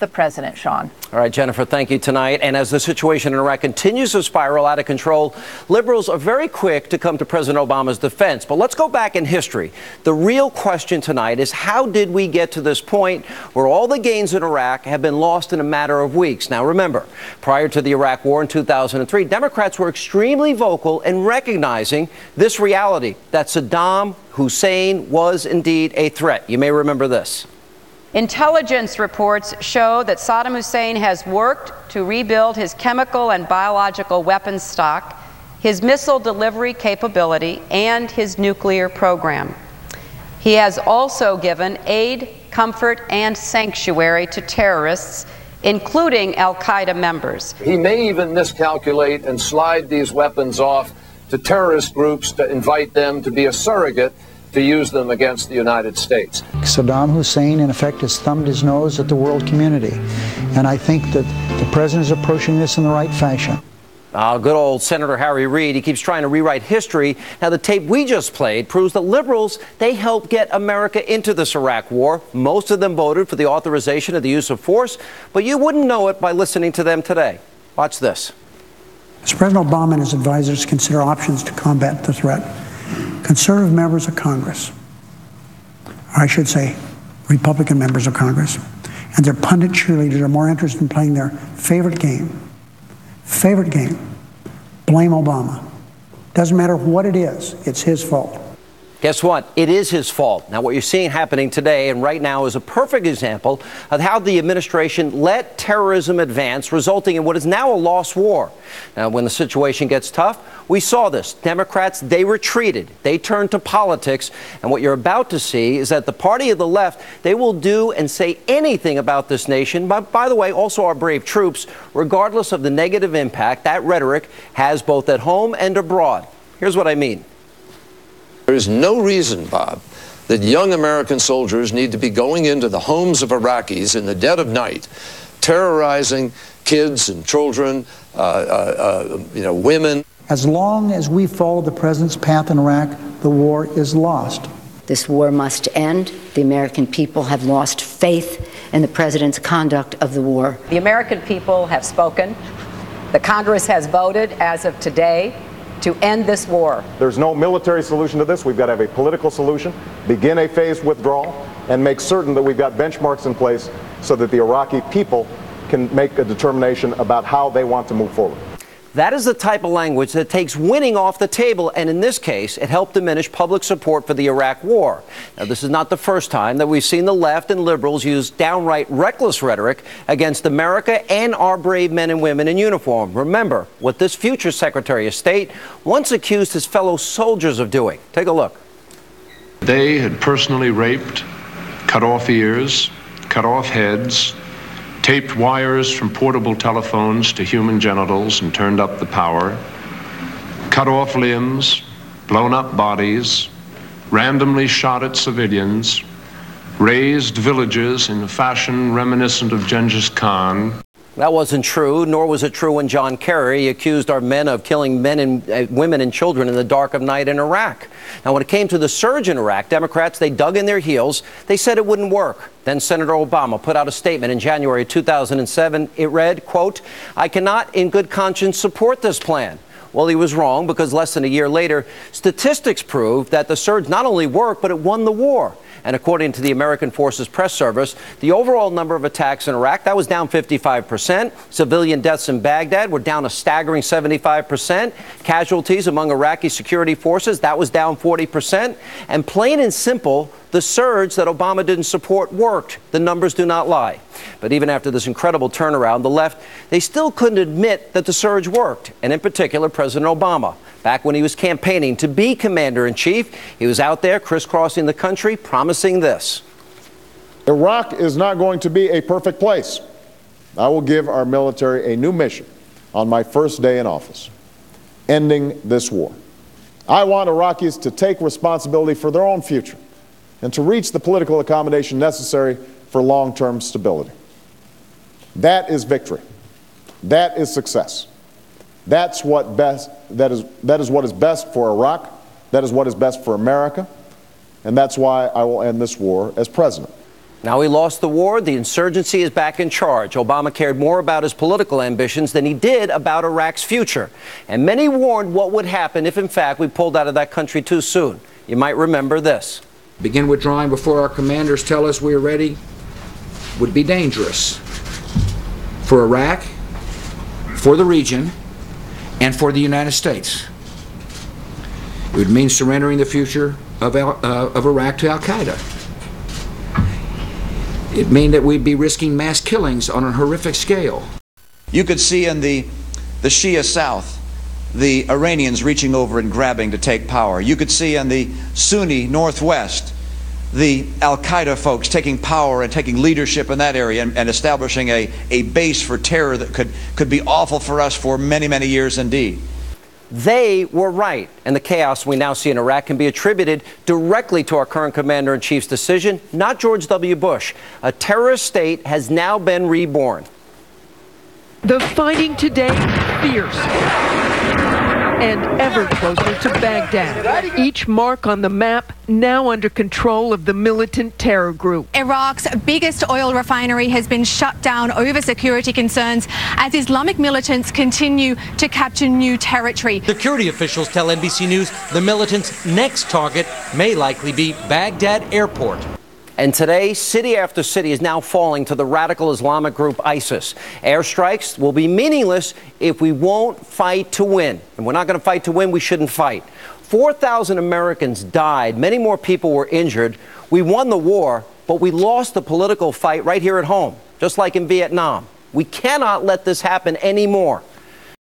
with the president, Sean. All right, Jennifer, thank you tonight. And as the situation in Iraq continues to spiral out of control, liberals are very quick to come to President Obama's defense. But let's go back in history. The real question tonight is, how did we get to this point where all the gains in Iraq have been lost in a matter of weeks? Now, remember, prior to the Iraq War in 2003, Democrats were extremely vocal in recognizing this reality, that Saddam Hussein was indeed a threat. You may remember this. Intelligence reports show that Saddam Hussein has worked to rebuild his chemical and biological weapons stock, his missile delivery capability, and his nuclear program. He has also given aid, comfort, and sanctuary to terrorists, including al-Qaeda members. He may even miscalculate and slide these weapons off to terrorist groups to invite them to be a surrogate to use them against the United States. Saddam Hussein, in effect, has thumbed his nose at the world community. And I think that the president is approaching this in the right fashion. Good old Senator Harry Reid. He keeps trying to rewrite history. Now, the tape we just played proves that liberals, they helped get America into this Iraq war. Most of them voted for the authorization of the use of force, but you wouldn't know it by listening to them today. Watch this. As President Obama and his advisors consider options to combat the threat, conservative members of Congress, or I should say Republican members of Congress, and their pundit cheerleaders are more interested in playing their favorite game, blame Obama. Doesn't matter what it is, it's his fault. Guess what? It is his fault. Now, what you're seeing happening today and right now is a perfect example of how the administration let terrorism advance, resulting in what is now a lost war. Now, when the situation gets tough, we saw this. Democrats, they retreated. They turned to politics. And what you're about to see is that the party of the left, they will do and say anything about this nation, but by the way, also our brave troops, regardless of the negative impact that rhetoric has both at home and abroad. Here's what I mean. There is no reason, Bob, that young American soldiers need to be going into the homes of Iraqis in the dead of night, terrorizing kids and children, women. As long as we follow the president's path in Iraq, the war is lost. This war must end. The American people have lost faith in the president's conduct of the war. The American people have spoken. The Congress has voted as of today to end this war. There's no military solution to this. We've got to have a political solution, begin a phased withdrawal, and make certain that we've got benchmarks in place so that the Iraqi people can make a determination about how they want to move forward. That is the type of language that takes winning off the table, and in this case, it helped diminish public support for the Iraq war. Now, this is not the first time that we've seen the left and liberals use downright reckless rhetoric against America and our brave men and women in uniform. Remember what this future Secretary of State once accused his fellow soldiers of doing. Take a look. They had personally raped, cut off ears, cut off heads, taped wires from portable telephones to human genitals and turned up the power, cut off limbs, blown up bodies, randomly shot at civilians, razed villages in a fashion reminiscent of Genghis Khan. That wasn't true, nor was it true when John Kerry accused our men of killing men and women and children in the dark of night in Iraq. Now, when it came to the surge in Iraq, Democrats, they dug in their heels. They said it wouldn't work. Then Senator Obama put out a statement in January 2007. It read, quote, "I cannot in good conscience support this plan." Well, he was wrong, because less than a year later, statistics proved that the surge not only worked, but it won the war. And according to the American Forces Press Service, the overall number of attacks in Iraq, that was down 55%. Civilian deaths in Baghdad were down a staggering 75%. Casualties among Iraqi security forces, that was down 40%. And plain and simple, the surge that Obama didn't support worked. The numbers do not lie. But even after this incredible turnaround, the left, they still couldn't admit that the surge worked. And in particular, President Obama. Back when he was campaigning to be commander-in-chief, he was out there crisscrossing the country promising this. Iraq is not going to be a perfect place. I will give our military a new mission on my first day in office: ending this war. I want Iraqis to take responsibility for their own future and to reach the political accommodation necessary for long-term stability. That is victory. That is success. That is what is best for Iraq. That is what is best for America. And that's why I will end this war as president. Now he lost the war, the insurgency is back in charge. Obama cared more about his political ambitions than he did about Iraq's future. And many warned what would happen if, in fact, we pulled out of that country too soon. You might remember this. Begin withdrawing before our commanders tell us we are ready would be dangerous for Iraq, for the region, and for the United States. It would mean surrendering the future of Iraq to al-Qaeda. It'd mean that we'd be risking mass killings on a horrific scale. You could see in the Shia South, the Iranians reaching over and grabbing to take power. You could see in the Sunni Northwest, the al-Qaeda folks taking power and taking leadership in that area and establishing a base for terror that could be awful for us for many, many years indeed. They were right, and the chaos we now see in Iraq can be attributed directly to our current commander-in-chief's decision, not George W. Bush. A terrorist state has now been reborn. The fighting today, fierce and ever closer to Baghdad. Each mark on the map now under control of the militant terror group. Iraq's biggest oil refinery has been shut down over security concerns as Islamic militants continue to capture new territory. Security officials tell NBC News the militants' next target may likely be Baghdad Airport. And today, city after city is now falling to the radical Islamic group ISIS. Airstrikes will be meaningless if we won't fight to win. And we're not going to fight to win, we shouldn't fight. 4,000 Americans died. Many more people were injured. We won the war, but we lost the political fight right here at home, just like in Vietnam. We cannot let this happen anymore.